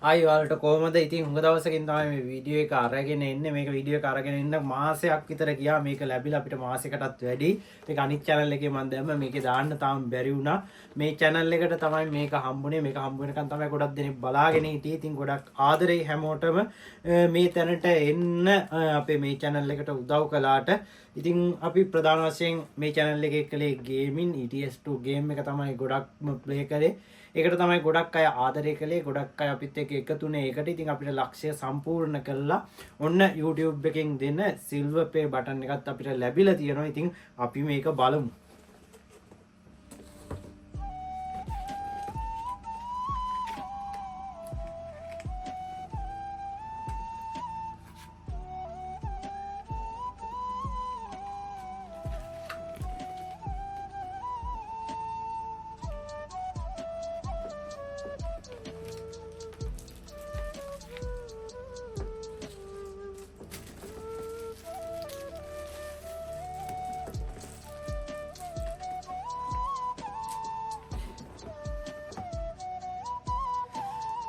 ආයි ඔයාලට කොහමද? ඉතින් හුඟ දවසකින් තමයි මේ වීඩියෝ එක අරගෙන එන්නේ. මේක වීඩියෝ එක අරගෙන ඉන්න මාසයක් විතර ගියා. මේක ලැබිලා අපිට මාසයකටත් වැඩි. මේක අනිත් channel එකේ මම දැම්ම. මේකේ දාන්න තාම බැරි වුණා. මේ channel එකට තමයි මේක හම්බුනේ. මේක හම්බ වෙනකන් තමයි ගොඩක් දෙනෙක් බලාගෙන හිටියේ. ඉතින් ගොඩක් ආදරේ හැමෝටම මේ තැනට එන්න අපේ මේ channel එකට උදව් කළාට. ඉතින් අපි ප්‍රධාන වශයෙන් මේ channel එකේ කළේ ගේමින් ETS2 game එක තමයි ගොඩක්ම play කරේ. ඒකට තමයි ගොඩක් අය ආදරය කළේ. ගොඩක් අය අපිත් එක්ක එකතුනේ ඒකට. ඉතින් අපිට ලක්ෂ්‍ය සම්පූර්ණ කළා. ඔන්න YouTube එකෙන් දෙන silver play button එකත් අපිට ලැබිලා තියෙනවා. ඉතින් අපි මේක බලමු.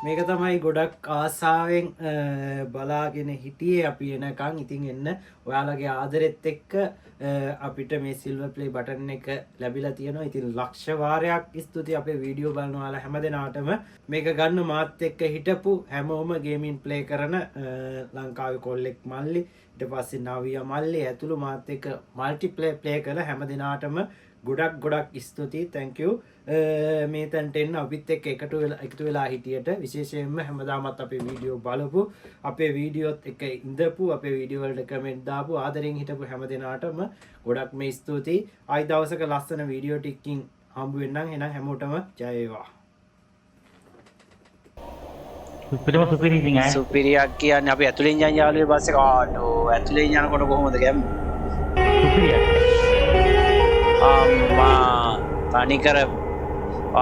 මේක තමයි ගොඩක් ආසාවෙන් බලාගෙන හිටියේ අපි එනකන්. ඉතින් එන්න ඔයාලගේ ආදරෙත් එක්ක අපිට මේ සිල්වර් ප්ලේ බටන් එක ලැබිලා තියෙනවා. ඉතින් ලක්ෂ වාරයක් ස්තුතියි අපේ වීඩියෝ බලන ඔයාලා හැමදෙනාටම. මේක ගන්න මාත් එක්ක හිටපු හැමෝම ගේමින් ප්ලේ කරන ලංකාවේ කොල්ලෙක් මල්ලි, ඊට පස්සේ නවියා මල්ලි ඇතුළු මාත් එක්ක මල්ටි ප්ලේ කළ හැමදෙනාටම ගොඩක් ස්තුතියි. thank you. මේ තැනට එන්න අපිත් එක්ක එකතු වෙලා හිටියට විශේෂයෙන්ම හැමදාමත් අපේ වීඩියෝ බලපු, අපේ වීඩියෝත් එක්ක ඉඳපු, අපේ වීඩියෝ වලට කමෙන්ට් දාපු, ආදරෙන් හිටපු හැමදෙනාටම ගොඩක්ම ස්තුතියි. ආයි දවසක ලස්සන වීඩියෝ ටිකකින් හම්බ වෙන්නම්. එහෙනම් හැමෝටම ජය වේවා. සුපිරි ඉතින් ආ සුපිරියක් කියන්නේ අපි ඇතුලෙන් යන යාළුවේ බස් එක ආඩෝ ඇතුලෙන් යනකොට කොහොමද ගැම්මේ? සුපිරියක්. අම්මා තනිකර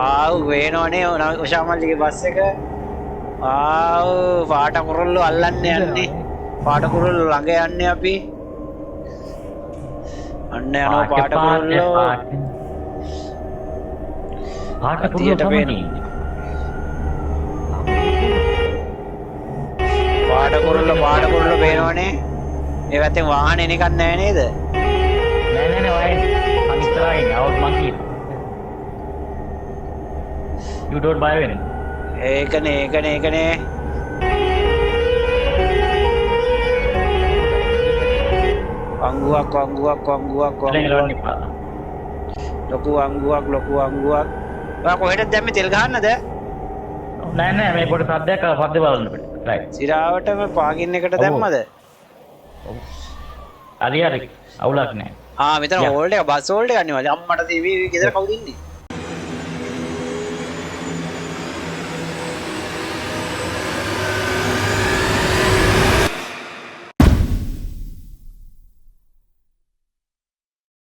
ආව් වේනෝනේ උෂාමල්ලිගේ බස් එක ආව් පාට කුරුල්ලෝ අල්ලන්න යන්නේ. පාට කුරුල්ලෝ ළඟ යන්නේ අපි. අන්න යනවා පාට කුරුල්ලෝ. පාට කුරුල්ලෝ තමයි. පාට කුරුල්ලෝ පේනවනේ. ඒ පැත්තෙන් වාහනේ නිකන් නැහැ නේද? නෑ ඔය අනිතරයි આવුත් මං කියන. you don't buy වෙන. ඒකනේ. වංගුවක්. ලොකු වංගුවක්. ඔයා කොහෙටද දැම්මේ තෙල් ගහන්නද? නෑ මේ පොඩි සද්දයක් සද්ද බලන්න පිට. right. සිරාවටම පාගින් එකට දැම්මද? හරි අවුලක් නෑ. මෙතන හෝල්ඩ් එක බස් හෝල්ඩ් එක ගන්නවද? අම්මට TV ගෙදර කවුද ඉන්නේ?